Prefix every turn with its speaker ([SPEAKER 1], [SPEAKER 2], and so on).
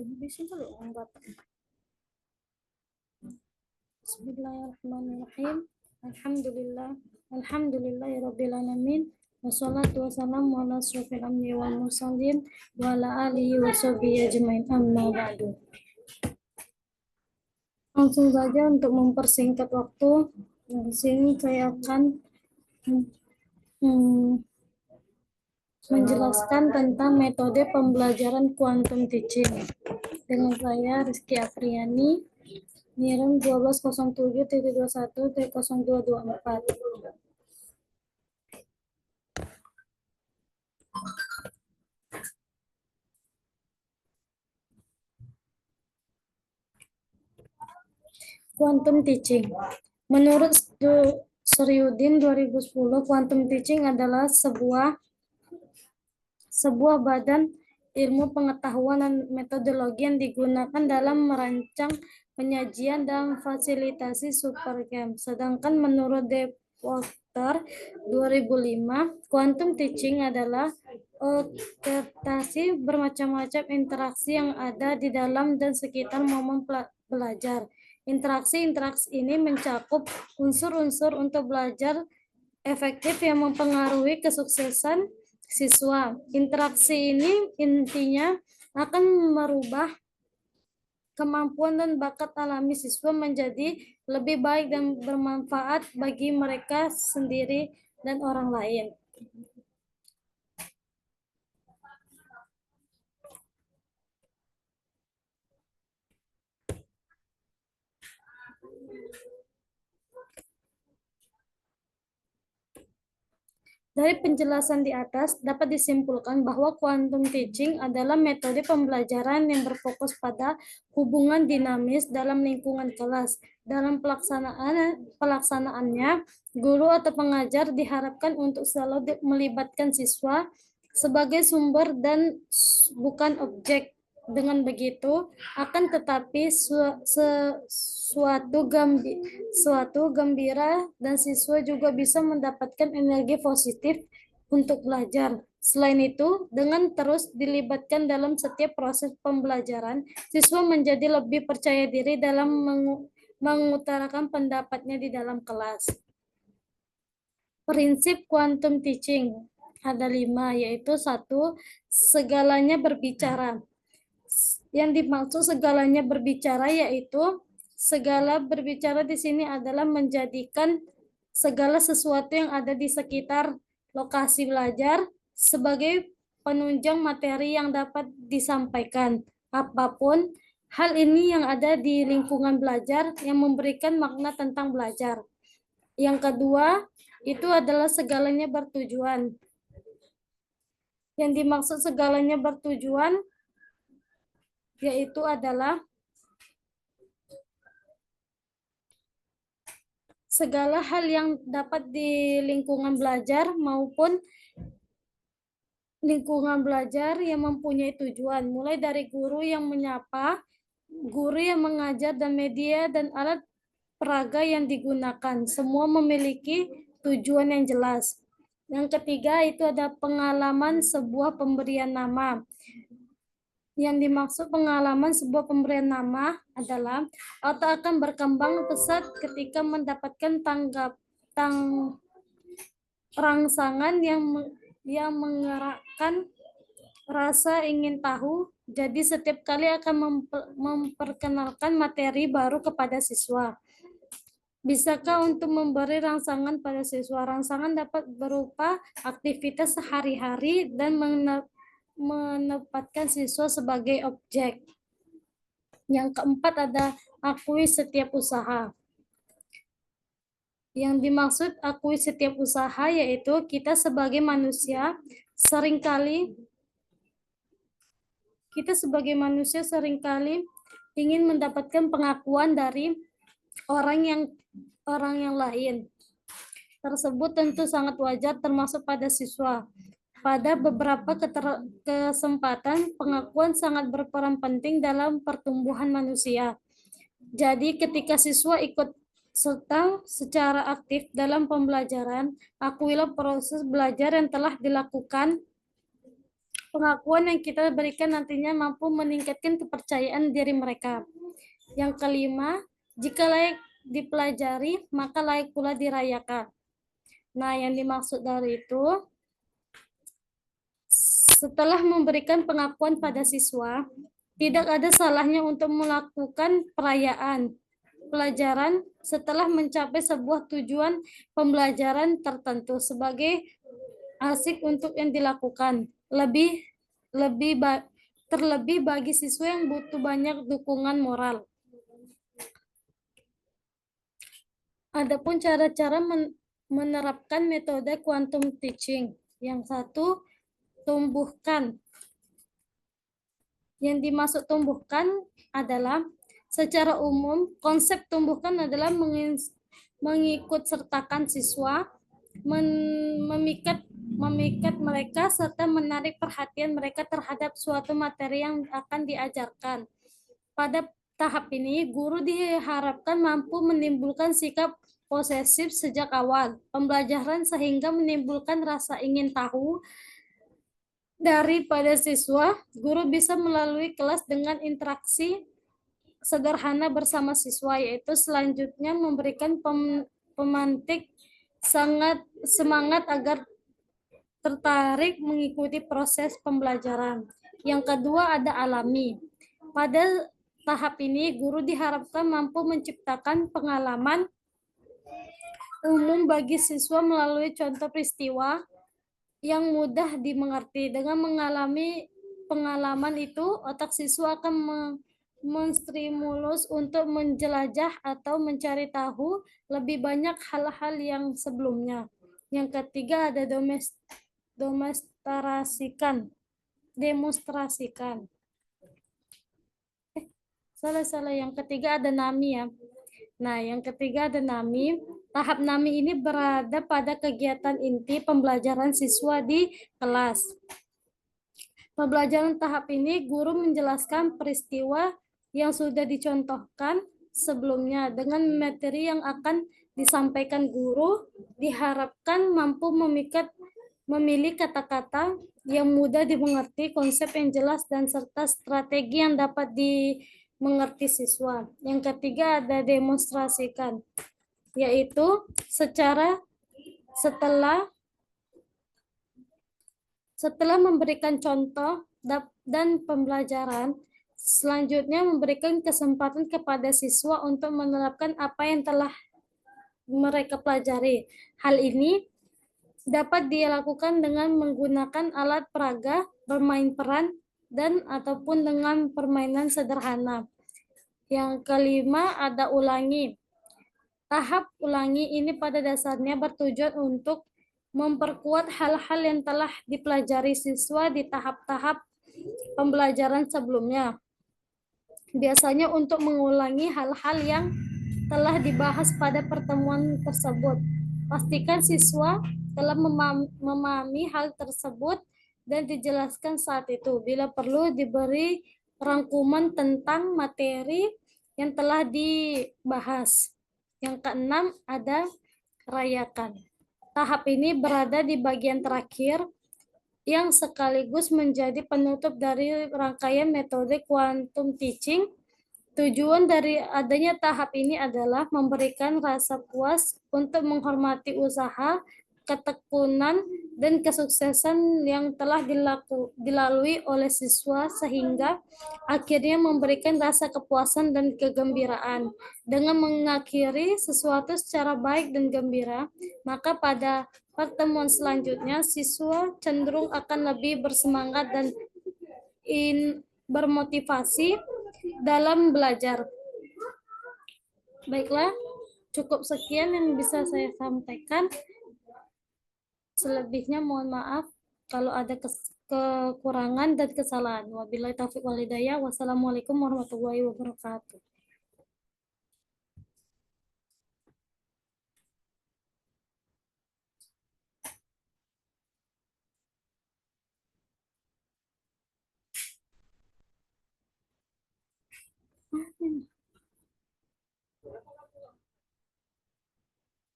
[SPEAKER 1] Habisin dulu enggak. Bismillahirrahmanirrahim. Alhamdulillah. Alhamdulillahirabbil alamin. Wassalatu wassalamu ala asyrofil anbiya'i wal mursalin wa ala alihi wa sahbihi ajmain. Amma ba'du. Langsung saja untuk mempersingkat waktu, di sini saya akan menjelaskan tentang metode pembelajaran quantum teaching. Dengan saya Rizky Afriani, NIRM 1207.21.0224. Quantum teaching. Menurut Suryudin 2010, quantum teaching adalah sebuah badan ilmu pengetahuan dan metodologi yang digunakan dalam merancang penyajian dan fasilitasi supergame. Sedangkan menurut Dewater 2005, quantum teaching adalah orkestrasi bermacam-macam interaksi yang ada di dalam dan sekitar momen belajar. Interaksi-interaksi ini mencakup unsur-unsur untuk belajar efektif yang mempengaruhi kesuksesan siswa. Interaksi ini intinya akan merubah kemampuan dan bakat alami siswa menjadi lebih baik dan bermanfaat bagi mereka sendiri dan orang lain. Dari penjelasan di atas, dapat disimpulkan bahwa quantum teaching adalah metode pembelajaran yang berfokus pada hubungan dinamis dalam lingkungan kelas. Dalam pelaksanaannya, guru atau pengajar diharapkan untuk selalu melibatkan siswa sebagai sumber dan bukan objek. Dengan begitu, akan tetapi suatu gembira dan siswa juga bisa mendapatkan energi positif untuk belajar. Selain itu, dengan terus dilibatkan dalam setiap proses pembelajaran, siswa menjadi lebih percaya diri dalam mengutarakan pendapatnya di dalam kelas. Prinsip quantum teaching ada 5, yaitu 1, segalanya berbicara. Yang dimaksud segalanya berbicara yaitu segala berbicara di sini adalah menjadikan segala sesuatu yang ada di sekitar lokasi belajar sebagai penunjang materi yang dapat disampaikan. Apapun hal ini yang ada di lingkungan belajar yang memberikan makna tentang belajar. Yang kedua, itu adalah segalanya bertujuan. Yang dimaksud segalanya bertujuan yaitu adalah segala hal yang dapat di lingkungan belajar maupun lingkungan belajar yang mempunyai tujuan, mulai dari guru yang menyapa, guru yang mengajar, dan media dan alat peraga yang digunakan. Semua memiliki tujuan yang jelas. Yang ketiga itu ada pengalaman sebuah pemberian nama. Yang dimaksud pengalaman sebuah pemberian nama adalah otak akan berkembang pesat ketika mendapatkan rangsangan yang menggerakkan rasa ingin tahu. Jadi setiap kali akan memperkenalkan materi baru kepada siswa. Bisakah untuk memberi rangsangan pada siswa? Rangsangan dapat berupa aktivitas sehari-hari dan menempatkan siswa sebagai objek. Yang keempat ada akui setiap usaha. Yang dimaksud akui setiap usaha yaitu kita sebagai manusia seringkali ingin mendapatkan pengakuan dari orang yang lain. Tersebut tentu sangat wajar termasuk pada siswa. Pada beberapa kesempatan, pengakuan sangat berperan penting dalam pertumbuhan manusia. Jadi ketika siswa ikut serta secara aktif dalam pembelajaran, akuilah proses belajar yang telah dilakukan pengakuan yang kita berikan nantinya mampu meningkatkan kepercayaan diri mereka. Yang kelima, jika layak dipelajari, maka layak pula dirayakan. Nah, yang dimaksud dari itu, setelah memberikan pengakuan pada siswa, tidak ada salahnya untuk melakukan perayaan pelajaran setelah mencapai sebuah tujuan pembelajaran tertentu sebagai asik untuk yang dilakukan. Lebih lebih terlebih bagi siswa yang butuh banyak dukungan moral. Adapun cara-cara menerapkan metode quantum teaching. Yang satu, tumbuhkan. Yang dimaksud tumbuhkan adalah secara umum konsep tumbuhkan adalah mengikut sertakan siswa, memikat mereka serta menarik perhatian mereka terhadap suatu materi yang akan diajarkan. Pada tahap ini, guru diharapkan mampu menimbulkan sikap posesif sejak awal pembelajaran sehingga menimbulkan rasa ingin tahu daripada siswa. Guru bisa melalui kelas dengan interaksi sederhana bersama siswa, yaitu selanjutnya memberikan pemantik sangat semangat agar tertarik mengikuti proses pembelajaran. Yang kedua ada alami. Pada tahap ini, guru diharapkan mampu menciptakan pengalaman umum bagi siswa melalui contoh peristiwa yang mudah dimengerti. Dengan mengalami pengalaman itu, otak siswa akan menstimulus untuk menjelajah atau mencari tahu lebih banyak hal-hal yang sebelumnya. Yang ketiga ada demonstrasikan. Salah. Yang ketiga ada nami ya. Nah, yang ketiga ada nami. Tahap nami ini berada pada kegiatan inti pembelajaran siswa di kelas. Pembelajaran tahap ini, guru menjelaskan peristiwa yang sudah dicontohkan sebelumnya dengan materi yang akan disampaikan. Guru diharapkan mampu memilih kata-kata yang mudah dimengerti, konsep yang jelas, dan serta strategi yang dapat dimengerti siswa. Yang ketiga ada demonstrasikan, yaitu setelah memberikan contoh dan pembelajaran, selanjutnya memberikan kesempatan kepada siswa untuk menerapkan apa yang telah mereka pelajari. Hal ini dapat dilakukan dengan menggunakan alat peraga, bermain peran, dan ataupun dengan permainan sederhana. Yang kelima ada ulangi. Tahap ulangi ini pada dasarnya bertujuan untuk memperkuat hal-hal yang telah dipelajari siswa di tahap-tahap pembelajaran sebelumnya. Biasanya untuk mengulangi hal-hal yang telah dibahas pada pertemuan tersebut. Pastikan siswa telah memahami hal tersebut dan dijelaskan saat itu. Bila perlu diberi rangkuman tentang materi yang telah dibahas. Yang keenam ada rayakan. Tahap ini berada di bagian terakhir yang sekaligus menjadi penutup dari rangkaian metode quantum teaching. Tujuan dari adanya tahap ini adalah memberikan rasa puas untuk menghormati usaha, ketekunan, dan kesuksesan yang telah dilalui oleh siswa sehingga akhirnya memberikan rasa kepuasan dan kegembiraan. Dengan mengakhiri sesuatu secara baik dan gembira, maka pada pertemuan selanjutnya siswa cenderung akan lebih bersemangat dan bermotivasi dalam belajar. Baiklah, cukup sekian yang bisa saya sampaikan. Selebihnya mohon maaf kalau ada kekurangan dan kesalahan. Wabillahi taufiq wal hidayah. Wassalamualaikum warahmatullahi wabarakatuh.